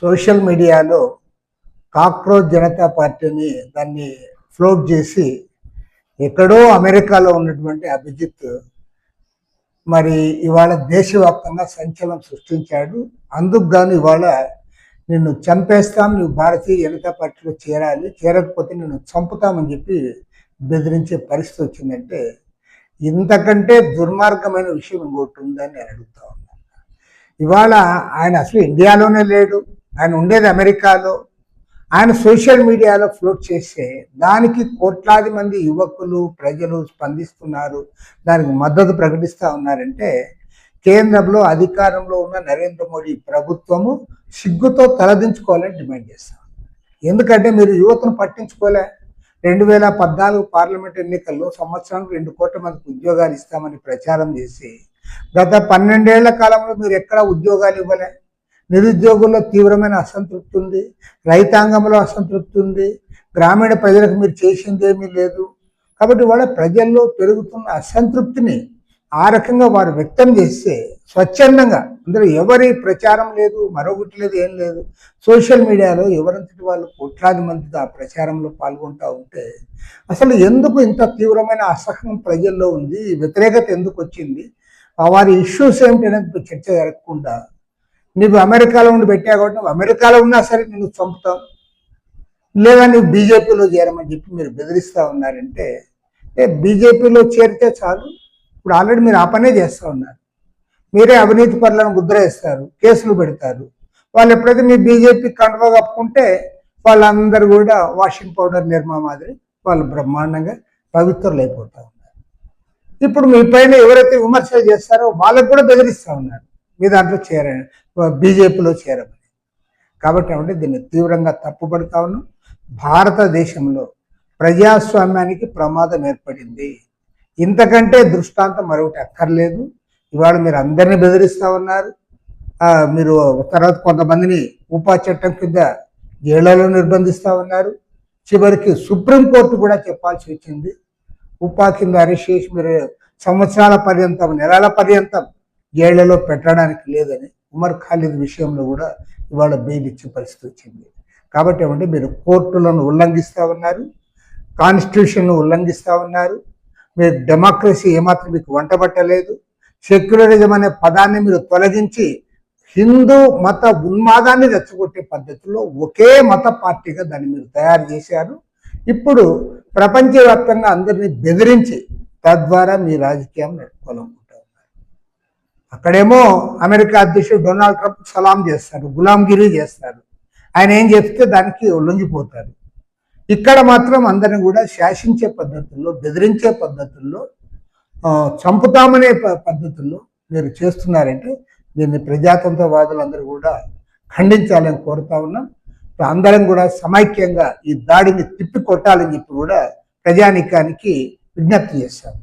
Social మీడియాలో cockroach Janata పార్టీని దాన్ని ఫ్లోట్ చేసి ఎక్కడో అమెరికాలో ఉన్నటువంటి అభిజిత్ మరి ఇవాళ దేశవ్యాప్తంగా సంచలనం సృష్టించాడు. అందుకు గాను ఇవాళ నిన్ను చంపేస్తాం, నువ్వు భారతీయ జనతా పార్టీలో చేరాలి, చేరకపోతే నిన్ను చంపుతామని చెప్పి బెదిరించే పరిస్థితి వచ్చిందంటే ఇంతకంటే దుర్మార్గమైన విషయం ఇంకోటి ఉందని నేను అడుగుతా ఉన్నాను. ఇవాళ ఆయన అసలు ఇండియాలోనే లేడు, ఆయన ఉండేది అమెరికాలో. ఆయన సోషల్ మీడియాలో ఫ్లోట్ చేస్తే దానికి కోట్లాది మంది యువకులు ప్రజలు స్పందిస్తున్నారు, దానికి మద్దతు ప్రకటిస్తూ ఉన్నారంటే కేంద్రంలో అధికారంలో ఉన్న నరేంద్ర మోడీ ప్రభుత్వము సిగ్గుతో తలదించుకోవాలని డిమాండ్ చేస్తాం. ఎందుకంటే మీరు యువతను పట్టించుకోలే. 2014 పార్లమెంట్ ఎన్నికల్లో సంవత్సరానికి 2 కోట్ల మందికి ఉద్యోగాలు ఇస్తామని ప్రచారం చేసి గత 12 ఏళ్ల కాలంలో మీరు ఎక్కడ ఉద్యోగాలు ఇవ్వలే. నిరుద్యోగుల్లో తీవ్రమైన అసంతృప్తి ఉంది, రైతాంగంలో అసంతృప్తి ఉంది, గ్రామీణ ప్రజలకు మీరు చేసింది ఏమీ లేదు. కాబట్టి వాళ్ళ ప్రజల్లో పెరుగుతున్న అసంతృప్తిని ఆ రకంగా వారు వ్యక్తం చేస్తే స్వచ్ఛందంగా, అందులో ఎవరి ప్రచారం లేదు, మరొకటి లేదు, ఏం లేదు. సోషల్ మీడియాలో ఎవరంతటి వాళ్ళు కోట్లాది మంది ఆ ప్రచారంలో పాల్గొంటూ ఉంటే అసలు ఎందుకు ఇంత తీవ్రమైన అసహనం ప్రజల్లో ఉంది, వ్యతిరేకత ఎందుకు వచ్చింది, వారి ఇష్యూస్ ఏమిటి అనేది చర్చ జరగకుండా నీవు అమెరికాలో ఉండి పెట్టావు కాబట్టి నువ్వు అమెరికాలో ఉన్నా సరే నేను చంపుతావు, లేదా నువ్వు బీజేపీలో చేరమని చెప్పి మీరు బెదిరిస్తూ ఉన్నారంటే బీజేపీలో చేరితే చాలు. ఇప్పుడు ఆల్రెడీ మీరు ఆ పనే చేస్తూ ఉన్నారు. మీరే అవినీతి పరులను ముద్ర వేస్తారు, కేసులు పెడతారు. వాళ్ళు ఎప్పుడైతే మీ బీజేపీ కండువా కప్పుకుంటే వాళ్ళందరూ కూడా వాషింగ్ పౌడర్ నిర్మా మాదిరి వాళ్ళు బ్రహ్మాండంగా పవిత్రులు అయిపోతూ ఉన్నారు. ఇప్పుడు మీ పైన ఎవరైతే విమర్శలు చేస్తారో వాళ్ళకు కూడా బెదిరిస్తూ ఉన్నారు, మీ దాంట్లో బీజేపీలో చేరమని. కాబట్టి అంటే దీన్ని తీవ్రంగా తప్పుపడతా ఉన్నాం. భారతదేశంలో ప్రజాస్వామ్యానికి ప్రమాదం ఏర్పడింది. ఇంతకంటే దృష్టాంతం మరొకటి అక్కర్లేదు. ఇవాళ మీరు అందరినీ బెదిరిస్తూ ఉన్నారు. మీరు తర్వాత కొంతమందిని ఉపా చట్టం కింద జైళ్లలో నిర్బంధిస్తూ ఉన్నారు. చివరికి సుప్రీంకోర్టు కూడా చెప్పాల్సి వచ్చింది, ఉపా కింద అరెస్ట్ చేసి మీరు సంవత్సరాల పర్యంతం, నెలల పర్యంతం జైళ్లలో పెట్టడానికి లేదని ఉమర్ ఖాలిద్ విషయంలో కూడా ఇవాళ బెయిల్ ఇచ్చే పరిస్థితి వచ్చింది. కాబట్టి ఏమంటే మీరు కోర్టులను ఉల్లంఘిస్తూ ఉన్నారు, కాన్స్టిట్యూషన్ను ఉల్లంఘిస్తూ ఉన్నారు. మీరు డెమోక్రసీ ఏమాత్రం మీకు వంటబట్టలేదు. సెక్యులరిజం అనే పదాన్ని మీరు తొలగించి హిందూ మత ఉన్మాదాన్ని రెచ్చగొట్టే పద్ధతిలో ఒకే మత పార్టీగా దాన్ని మీరు తయారు చేశారు. ఇప్పుడు ప్రపంచవ్యాప్తంగా అందరినీ బెదిరించి తద్వారా మీ రాజకీయం నడుపుకోవాలనుకుంటా ఉన్నారు. అక్కడేమో అమెరికా అధ్యక్షుడు డొనాల్డ్ ట్రంప్ సలాం చేస్తారు, గులాంగిరి చేస్తారు, ఆయన ఏం చెప్తే దానికి లొంగిపోతారు. ఇక్కడ మాత్రం అందరిని కూడా శాసించే పద్ధతుల్లో, బెదిరించే పద్ధతుల్లో, చంపుతామనే పద్ధతుల్లో మీరు చేస్తున్నారంటే దీన్ని ప్రజాతంత్రవాదులందరూ కూడా ఖండించాలని కోరుతా ఉన్నాం. అందరం కూడా సమైక్యంగా ఈ దాడిని తిప్పి కొట్టాలని చెప్పి కూడా ప్రజానీకానికి విజ్ఞప్తి చేస్తాం.